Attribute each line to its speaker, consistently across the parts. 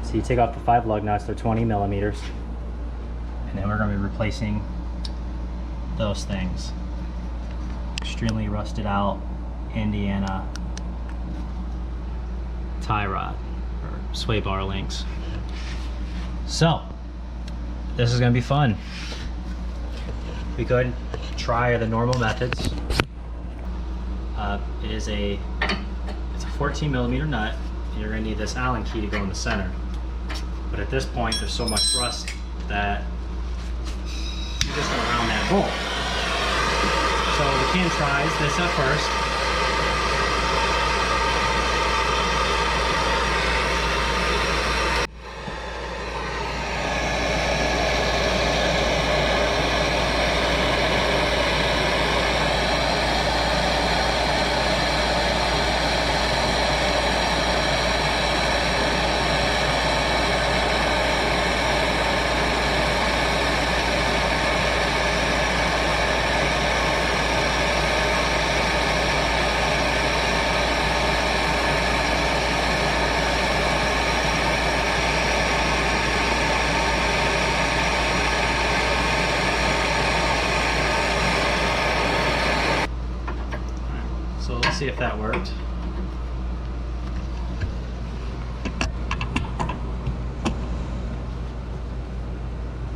Speaker 1: So you take off the 5 lug nuts, they're 20 millimeters. And then we're going to be replacing those things. Extremely rusted out Indiana tie rod or sway bar links. So this is going to be fun. We could try the normal methods. It's a 14 millimeter nut, and you're going to need this Allen key to go in the center. But at this point, there's so much rust that you just go around that hole. So we can try this at first. So let's see if that worked.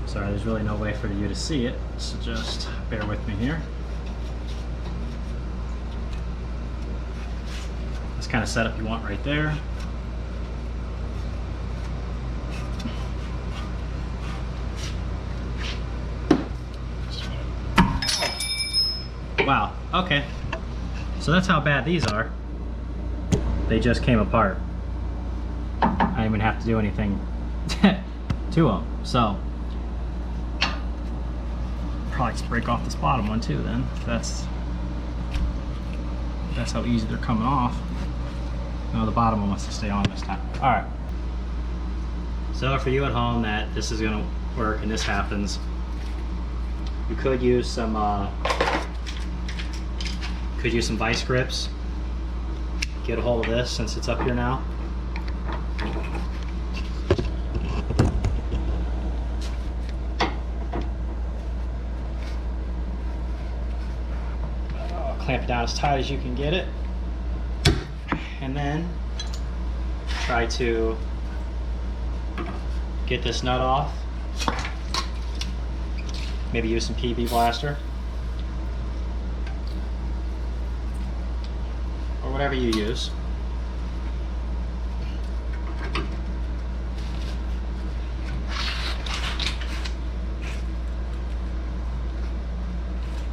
Speaker 1: Sorry, there's really no way for you to see it, so just bear with me here. This kind of setup you want right there. Wow, okay. So that's how bad these are. They just came apart. I didn't even have to do anything to them. So probably just break off this bottom one too then. That's how easy they're coming off. No, the bottom one wants to stay on this time. All right. So for you at home that this is gonna work and this happens, you could use some vice grips. Get a hold of this since it's up here now. Clamp it down as tight as you can get it. And then try to get this nut off. Maybe use some PB Blaster. Whatever you use.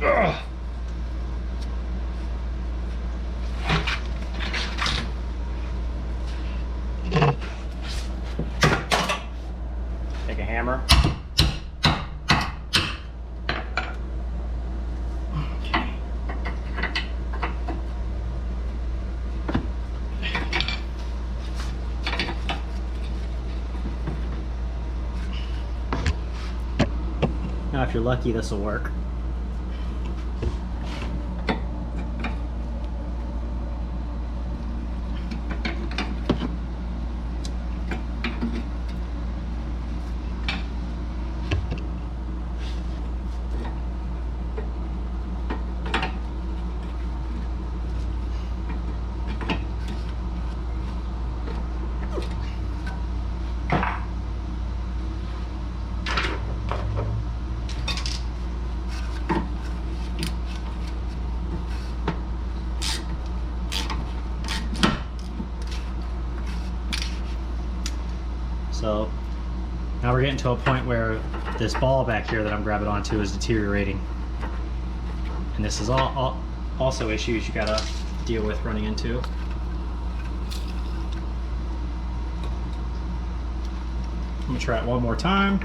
Speaker 1: Ugh. Take a hammer. Now if you're lucky, this will work. So now we're getting to a point where this ball back here that I'm grabbing onto is deteriorating. And this is also issues you gotta deal with running into. I'm gonna try it one more time,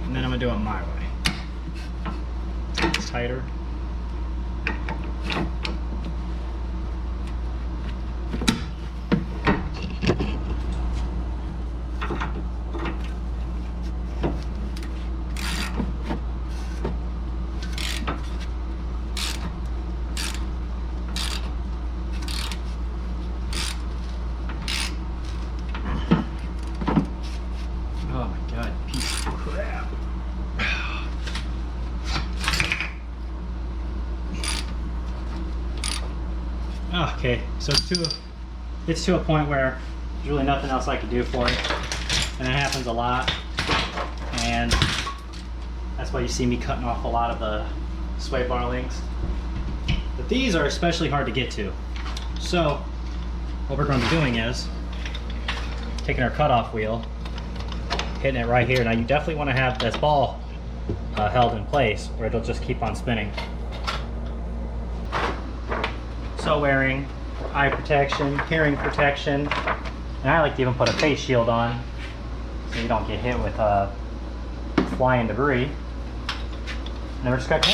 Speaker 1: and then I'm gonna do it my way. It's tighter. Okay, so it's to a point where there's really nothing else I can do for it, and it happens a lot, and that's why you see me cutting off a lot of the sway bar links. But these are especially hard to get to. So what we're going to be doing is taking our cutoff wheel, hitting it right here. Now you definitely want to have this ball held in place, or it'll just keep on spinning. So wearing eye protection, hearing protection, and I like to even put a face shield on so you don't get hit with flying debris. And then we're just going to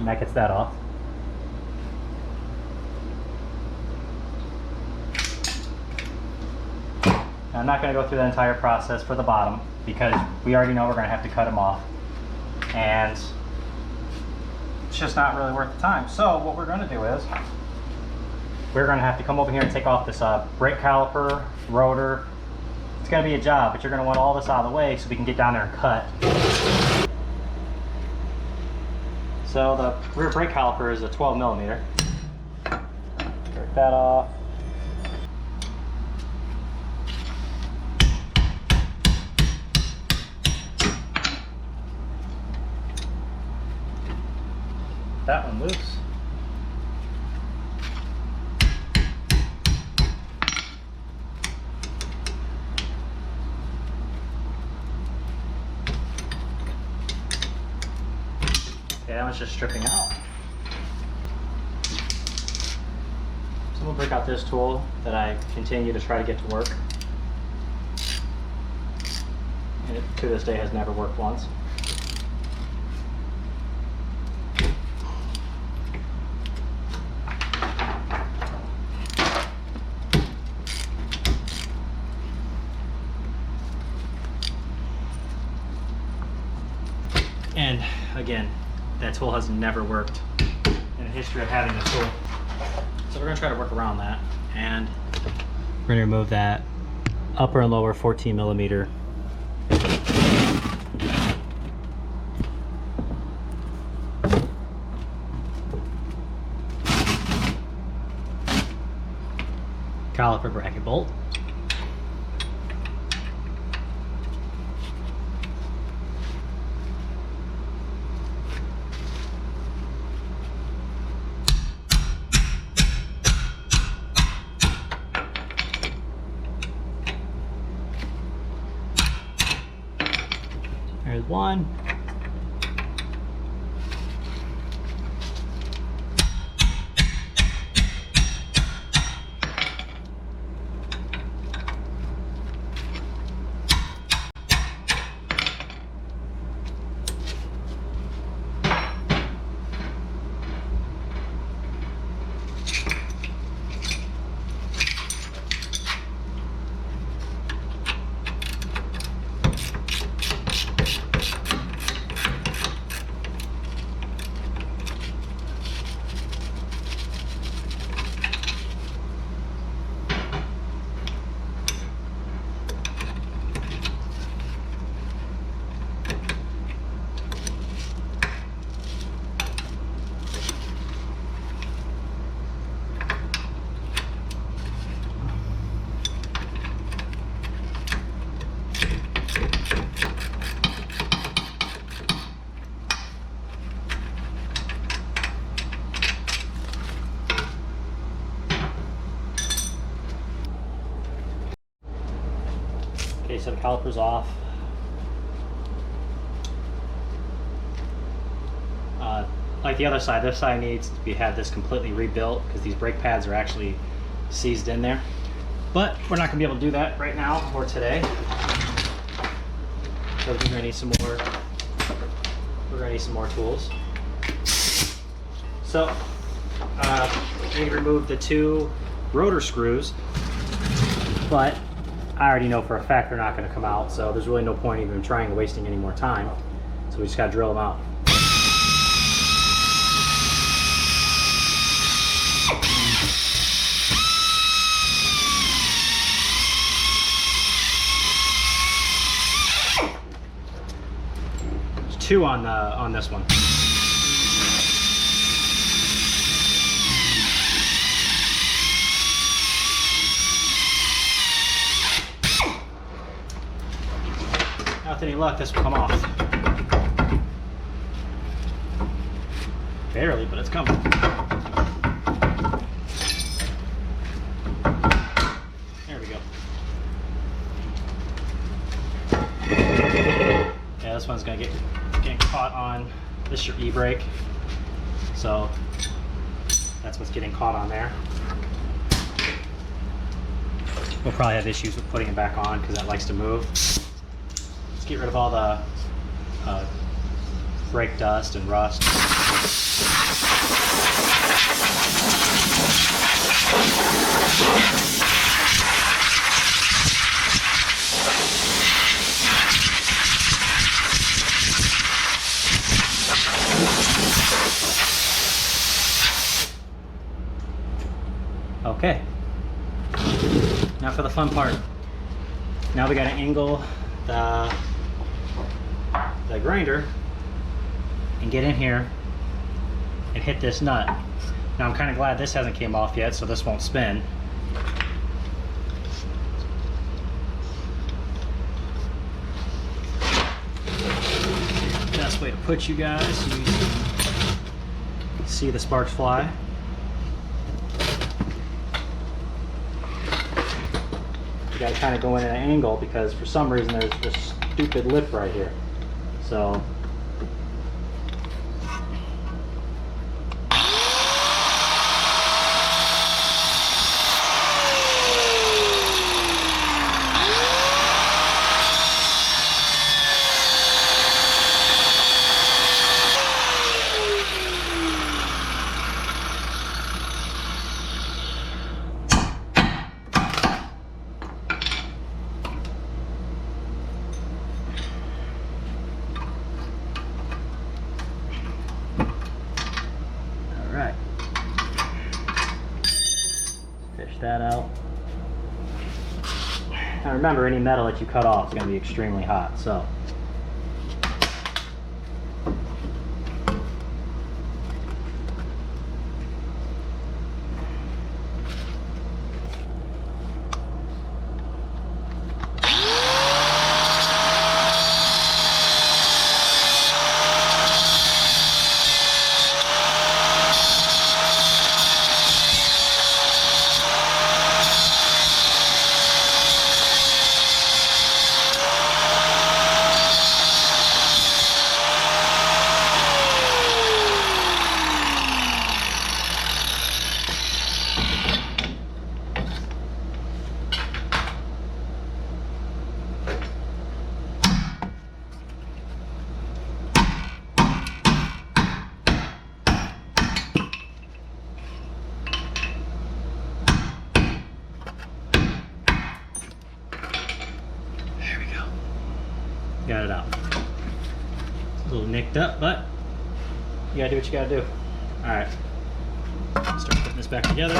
Speaker 1: that gets that off. Now, I'm not going to go through the entire process for the bottom because we already know we're going to have to cut them off, and it's just not really worth the time. So what we're going to do is we're going to have to come over here and take off this brake caliper, rotor. It's going to be a job, but you're going to want all this out of the way so we can get down there and cut. So the rear brake caliper is a 12 millimeter. Take that off. That one loose. Okay, that one's just stripping out. So we'll break out this tool that I continue to try to get to work. And it, to this day, has never worked once. And again, that tool has never worked in the history of having this tool. So we're going to try to work around that, and we're going to remove that upper and lower 14 millimeter. Caliper bracket bolt. There's one. Okay, so the caliper's off. Like the other side, this side needs to have this completely rebuilt because these brake pads are actually seized in there. But we're not going to be able to do that right now or today. So we're going to need some more. We're going to need some more tools. So we removed the 2 rotor screws, but I already know for a fact they're not going to come out, so there's really no point even trying wasting any more time. So we just got to drill them out. There's 2 on this one. With any luck, this will come off. Barely, but it's coming. There we go. Yeah, this one's gonna get caught on this, your e-brake. So that's what's getting caught on there. We'll probably have issues with putting it back on because that likes to move. Get rid of all the brake dust and rust. Okay, now for the fun part. Now we got to angle the grinder and get in here and hit this nut. Now I'm kind of glad this hasn't came off yet, so this won't spin. Best way to put you guys so you can see the sparks fly. You gotta kind of go in at an angle because for some reason there's this stupid lip right here. So that out. Now remember, any metal that you cut off is going to be extremely hot, so got it out. It's a little nicked up, but you gotta do what you gotta do. Alright, start putting this back together.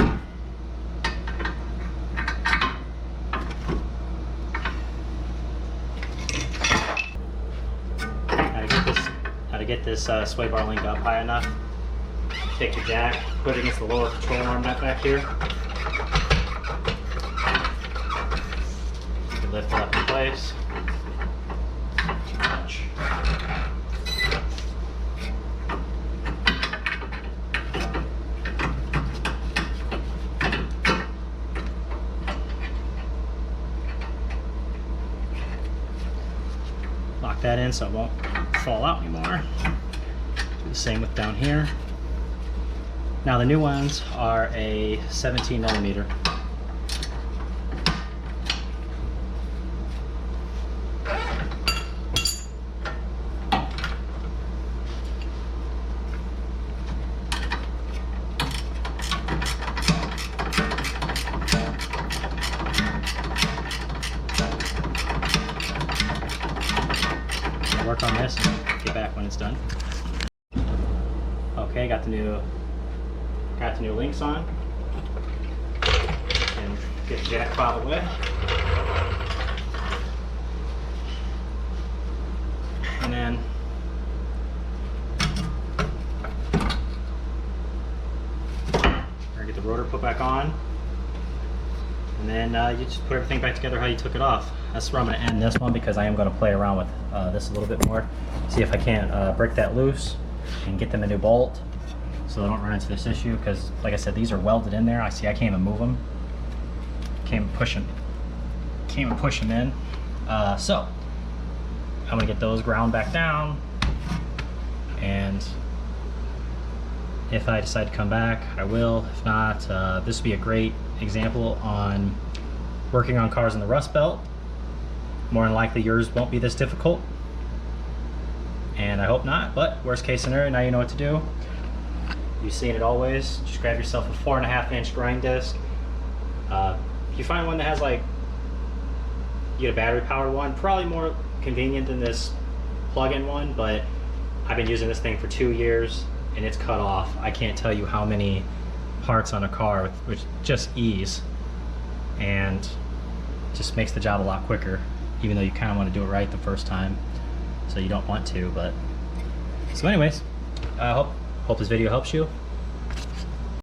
Speaker 1: How to get this sway bar link up high enough. Take your jack, put it against the lower control arm back here. You can lift it up in place. Lock that in so it won't fall out anymore. Do the same with down here. Now the new ones are a 17 millimeter. work on this and get back when it's done. Okay, got the new links on. And get the jack out of the way. And then we're gonna get the rotor put back on. And then you just put everything back together how you took it off. That's where I'm going to end this one, because I am going to play around with this a little bit more. See if I can't break that loose and get them a new bolt so I don't run into this issue, because like I said, these are welded in there. I can't even move them. Can't even push them in. So I'm going to get those ground back down, and if I decide to come back, I will. If not, this would be a great example on working on cars in the Rust Belt. More than likely yours won't be this difficult, and I hope not, but worst case scenario, now you know what to do. You've seen it always. Just grab yourself a 4.5-inch grind disc. If you find one that has like, you get a battery powered one, probably more convenient than this plug-in one, but I've been using this thing for 2 years and it's cut off. I can't tell you how many parts on a car with just ease, and just makes the job a lot quicker, even though you kind of want to do it right the first time, so you don't want to. But so anyways, I hope this video helps you.